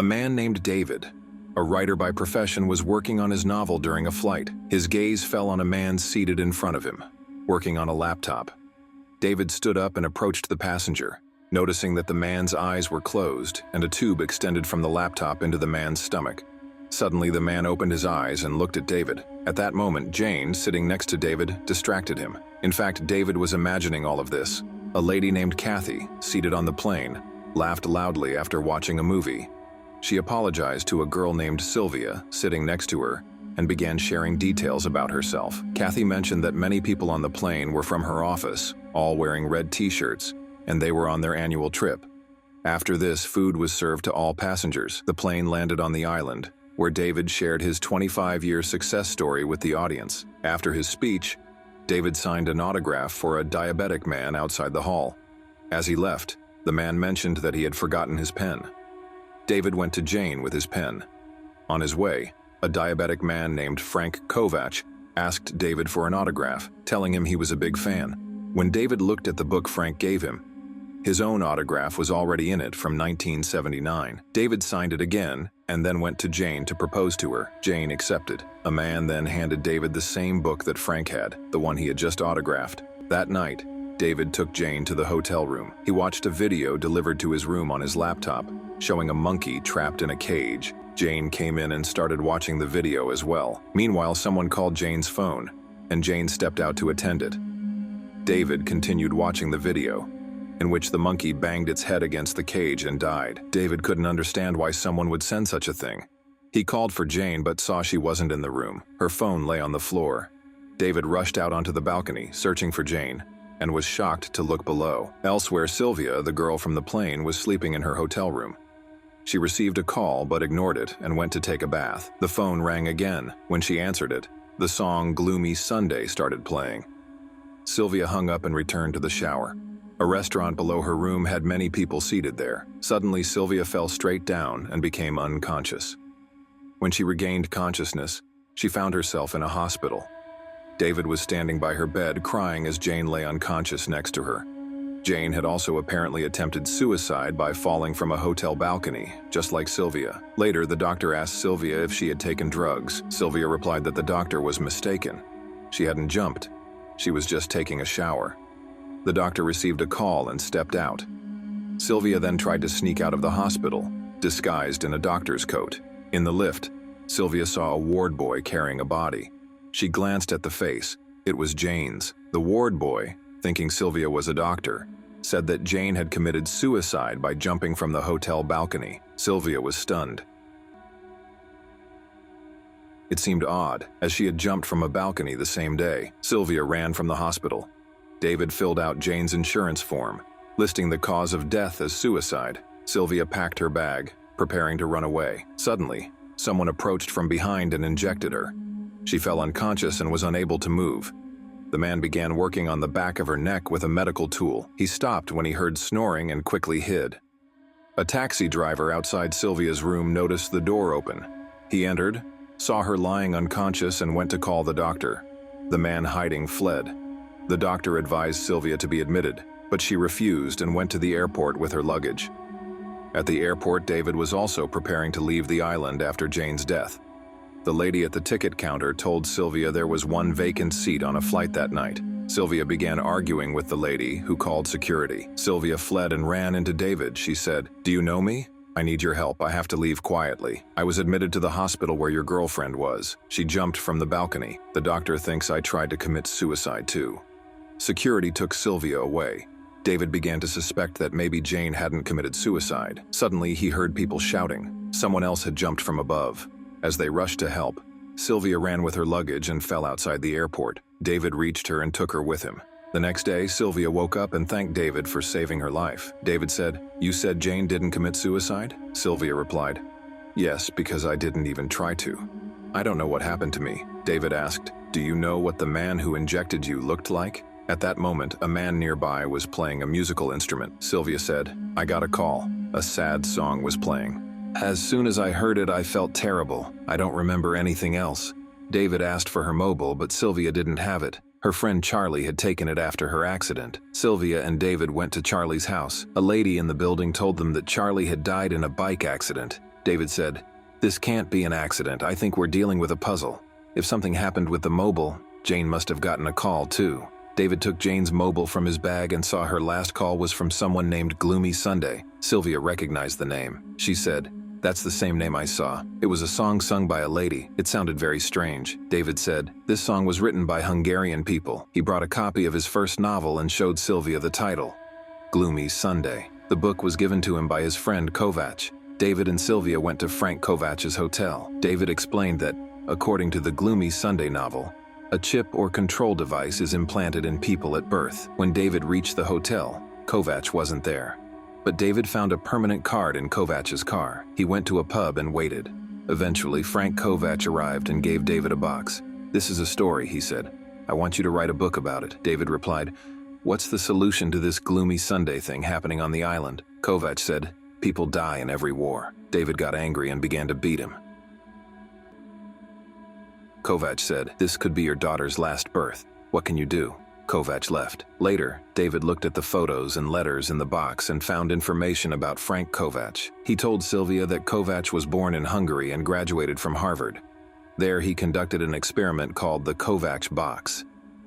A man named David, a writer by profession, was working on his novel during a flight. His gaze fell on a man seated in front of him, working on a laptop. David stood up and approached the passenger, noticing that the man's eyes were closed and a tube extended from the laptop into the man's stomach. Suddenly, the man opened his eyes and looked at David. At that moment, Jane, sitting next to David, distracted him. In fact, David was imagining all of this. A lady named Kathy, seated on the plane, laughed loudly after watching a movie. She apologized to a girl named Sylvia, sitting next to her, and began sharing details about herself. Kathy mentioned that many people on the plane were from her office, all wearing red t-shirts, and they were on their annual trip. After this, food was served to all passengers. The plane landed on the island, where David shared his 25-year success story with the audience. After his speech, David signed an autograph for a diabetic man outside the hall. As he left, the man mentioned that he had forgotten his pen. David went to Jane with his pen. On his way, a diabetic man named Frank Kovak asked David for an autograph, telling him he was a big fan. When David looked at the book Frank gave him, his own autograph was already in it from 1979. David signed it again and then went to Jane to propose to her. Jane accepted. A man then handed David the same book that Frank had, the one he had just autographed. That night, David took Jane to the hotel room. He watched a video delivered to his room on his laptop, showing a monkey trapped in a cage. Jane came in and started watching the video as well. Meanwhile, someone called Jane's phone, and Jane stepped out to attend it. David continued watching the video, in which the monkey banged its head against the cage and died. David couldn't understand why someone would send such a thing. He called for Jane but saw she wasn't in the room. Her phone lay on the floor. David rushed out onto the balcony, searching for Jane, and was shocked to look below. Elsewhere, Sylvia, the girl from the plane, was sleeping in her hotel room. She received a call but ignored it and went to take a bath. The phone rang again. When she answered it, the song "Gloomy Sunday" started playing. Sylvia hung up and returned to the shower. A restaurant below her room had many people seated there. Suddenly, Sylvia fell straight down and became unconscious. When she regained consciousness, she found herself in a hospital. David was standing by her bed crying as Jane lay unconscious next to her. Jane had also apparently attempted suicide by falling from a hotel balcony, just like Sylvia. Later, the doctor asked Sylvia if she had taken drugs. Sylvia replied that the doctor was mistaken. She hadn't jumped. She was just taking a shower. The doctor received a call and stepped out. Sylvia then tried to sneak out of the hospital, disguised in a doctor's coat. In the lift, Sylvia saw a ward boy carrying a body. She glanced at the face. It was Jane's. The ward boy, thinking Sylvia was a doctor, said that Jane had committed suicide by jumping from the hotel balcony. Sylvia was stunned. It seemed odd, as she had jumped from a balcony the same day. Sylvia ran from the hospital. David filled out Jane's insurance form, listing the cause of death as suicide. Sylvia packed her bag, preparing to run away. Suddenly, someone approached from behind and injected her. She fell unconscious and was unable to move. The man began working on the back of her neck with a medical tool. He stopped when he heard snoring and quickly hid. A taxi driver outside Sylvia's room noticed the door open. He entered, saw her lying unconscious, and went to call the doctor. The man hiding fled. The doctor advised Sylvia to be admitted, but she refused and went to the airport with her luggage. At the airport, David was also preparing to leave the island after Jane's death. The lady at the ticket counter told Sylvia there was one vacant seat on a flight that night. Sylvia began arguing with the lady, who called security. Sylvia fled and ran into David. She said, "Do you know me? I need your help. I have to leave quietly. I was admitted to the hospital where your girlfriend was. She jumped from the balcony. The doctor thinks I tried to commit suicide too." Security took Sylvia away. David began to suspect that maybe Jane hadn't committed suicide. Suddenly, he heard people shouting. Someone else had jumped from above. As they rushed to help, Sylvia ran with her luggage and fell outside the airport. David reached her and took her with him. The next day, Sylvia woke up and thanked David for saving her life. David said, "You said Jane didn't commit suicide?" Sylvia replied, "Yes, because I didn't even try to." "I don't know what happened to me." David asked, "Do you know what the man who injected you looked like?" At that moment, a man nearby was playing a musical instrument. Sylvia said, "I got a call. A sad song was playing. As soon as I heard it, I felt terrible. I don't remember anything else." David asked for her mobile, but Sylvia didn't have it. Her friend Charlie had taken it after her accident. Sylvia and David went to Charlie's house. A lady in the building told them that Charlie had died in a bike accident. David said, "This can't be an accident. I think we're dealing with a puzzle. If something happened with the mobile, Jane must have gotten a call too." David took Jane's mobile from his bag and saw her last call was from someone named Gloomy Sunday. Sylvia recognized the name. She said, "That's the same name I saw. It was a song sung by a lady. It sounded very strange." David said, "This song was written by Hungarian people." He brought a copy of his first novel and showed Sylvia the title, Gloomy Sunday. The book was given to him by his friend Kovak. David and Sylvia went to Frank Kovac's hotel. David explained that, according to the Gloomy Sunday novel, a chip or control device is implanted in people at birth. When David reached the hotel, Kovak wasn't there. But David found a permanent card in Kovac's car. He went to a pub and waited. Eventually, Frank Kovak arrived and gave David a box. "This is a story," he said. "I want you to write a book about it." David replied, "What's the solution to this Gloomy Sunday thing happening on the island?" Kovak said, "People die in every war." David got angry and began to beat him. Kovak said, "This could be your daughter's last birth. What can you do?" Kovak left. Later, David looked at the photos and letters in the box and found information about Frank Kovak. He told Sylvia that Kovak was born in Hungary and graduated from Harvard. There he conducted an experiment called the Kovak Box.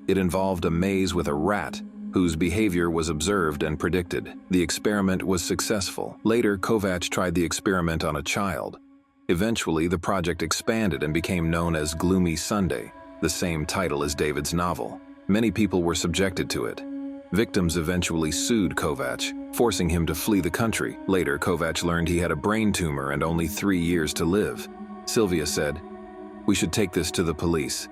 It involved a maze with a rat whose behavior was observed and predicted. The experiment was successful. Later, Kovak tried the experiment on a child. Eventually, the project expanded and became known as Gloomy Sunday, the same title as David's novel. Many people were subjected to it. Victims eventually sued Kovak, forcing him to flee the country. Later, Kovak learned he had a brain tumor and only 3 years to live. Sylvia said, "We should take this to the police."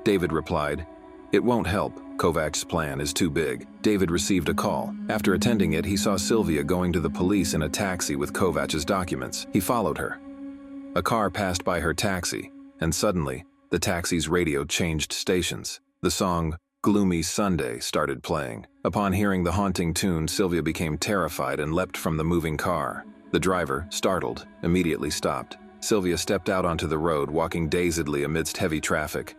David replied, "It won't help. Kovac's plan is too big." David received a call. After attending it, he saw Sylvia going to the police in a taxi with Kovac's documents. He followed her. A car passed by her taxi, and suddenly, the taxi's radio changed stations. The song, Gloomy Sunday, started playing. Upon hearing the haunting tune, Sylvia became terrified and leapt from the moving car. The driver, startled, immediately stopped. Sylvia stepped out onto the road, walking dazedly amidst heavy traffic.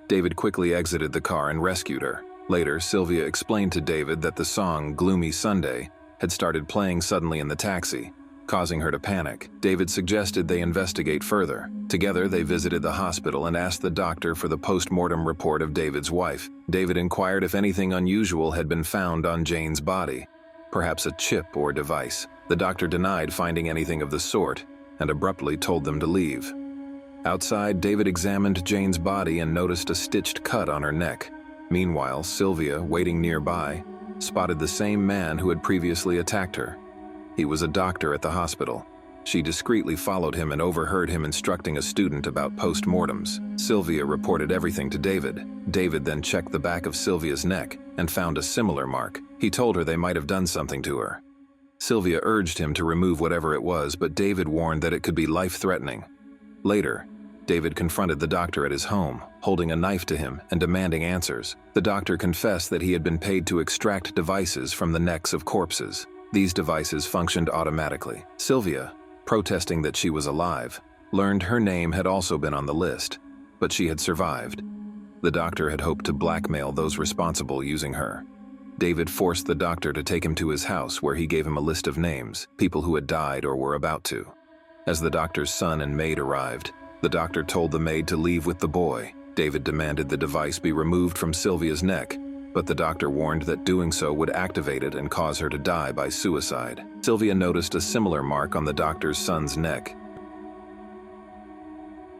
David quickly exited the car and rescued her. Later, Sylvia explained to David that the song, Gloomy Sunday, had started playing suddenly in the taxi, causing her to panic. David suggested they investigate further. Together, they visited the hospital and asked the doctor for the post-mortem report of David's wife. David inquired if anything unusual had been found on Jane's body, perhaps a chip or device. The doctor denied finding anything of the sort and abruptly told them to leave. Outside, David examined Jane's body and noticed a stitched cut on her neck. Meanwhile, Sylvia, waiting nearby, spotted the same man who had previously attacked her. He was a doctor at the hospital. She discreetly followed him and overheard him instructing a student about post-mortems. Sylvia reported everything to David. David then checked the back of Sylvia's neck and found a similar mark. He told her they might have done something to her. Sylvia urged him to remove whatever it was, but David warned that it could be life-threatening. Later, David confronted the doctor at his home, holding a knife to him and demanding answers. The doctor confessed that he had been paid to extract devices from the necks of corpses. These devices functioned automatically. Sylvia, protesting that she was alive, learned her name had also been on the list, but she had survived. The doctor had hoped to blackmail those responsible using her. David forced the doctor to take him to his house, where he gave him a list of names, people who had died or were about to. As the doctor's son and maid arrived, the doctor told the maid to leave with the boy. David demanded the device be removed from Sylvia's neck, but the doctor warned that doing so would activate it and cause her to die by suicide. Sylvia noticed a similar mark on the doctor's son's neck,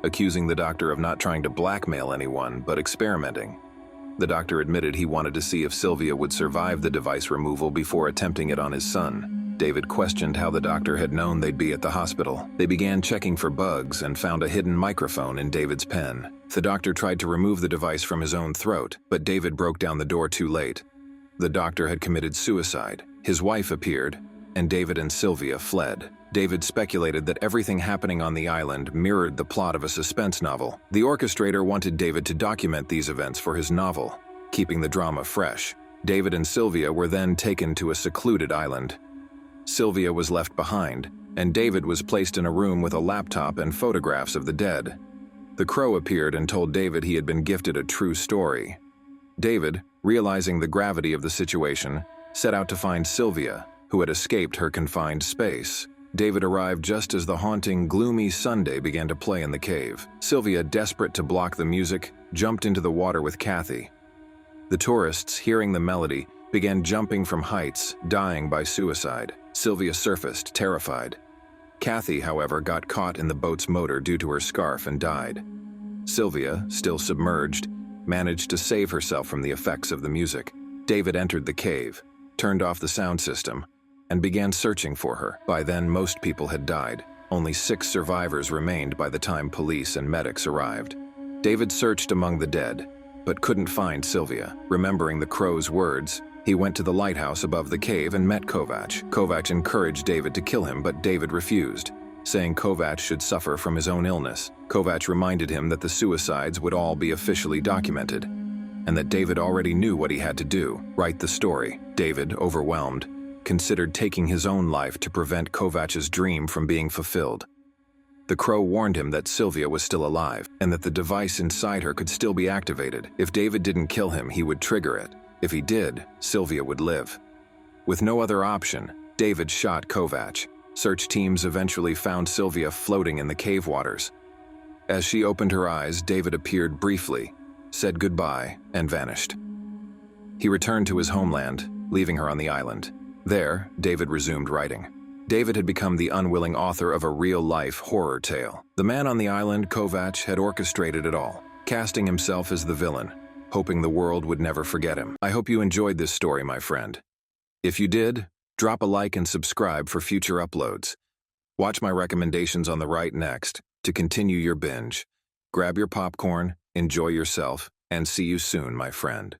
accusing the doctor of not trying to blackmail anyone, but experimenting. The doctor admitted he wanted to see if Sylvia would survive the device removal before attempting it on his son. David questioned how the doctor had known they'd be at the hospital. They began checking for bugs and found a hidden microphone in David's pen. The doctor tried to remove the device from his own throat, but David broke down the door too late. The doctor had committed suicide. His wife appeared, and David and Sylvia fled. David speculated that everything happening on the island mirrored the plot of a suspense novel. The orchestrator wanted David to document these events for his novel, keeping the drama fresh. David and Sylvia were then taken to a secluded island. Sylvia was left behind, and David was placed in a room with a laptop and photographs of the dead. The crow appeared and told David he had been gifted a true story. David, realizing the gravity of the situation, set out to find Sylvia, who had escaped her confined space. David arrived just as the haunting, gloomy Sunday began to play in the cave. Sylvia, desperate to block the music, jumped into the water with Kathy. The tourists, hearing the melody, began jumping from heights, dying by suicide. Sylvia surfaced, terrified. Kathy, however, got caught in the boat's motor due to her scarf and died. Sylvia, still submerged, managed to save herself from the effects of the music. David entered the cave, turned off the sound system, and began searching for her. By then, most people had died. Only 6 survivors remained by the time police and medics arrived. David searched among the dead, but couldn't find Sylvia. Remembering the crow's words, he went to the lighthouse above the cave and met Kovak. Kovak encouraged David to kill him, but David refused, saying Kovak should suffer from his own illness. Kovak reminded him that the suicides would all be officially documented, and that David already knew what he had to do, write the story. David, overwhelmed, considered taking his own life to prevent Kovac's dream from being fulfilled. The crow warned him that Sylvia was still alive, and that the device inside her could still be activated. If David didn't kill him, he would trigger it. If he did, Sylvia would live. With no other option, David shot Kovak. Search teams eventually found Sylvia floating in the cave waters. As she opened her eyes, David appeared briefly, said goodbye, and vanished. He returned to his homeland, leaving her on the island. There, David resumed writing. David had become the unwilling author of a real-life horror tale. The man on the island, Kovak, had orchestrated it all, casting himself as the villain, hoping the world would never forget him. I hope you enjoyed this story, my friend. If you did, drop a like and subscribe for future uploads. Watch my recommendations on the right next to continue your binge. Grab your popcorn, enjoy yourself, and see you soon, my friend.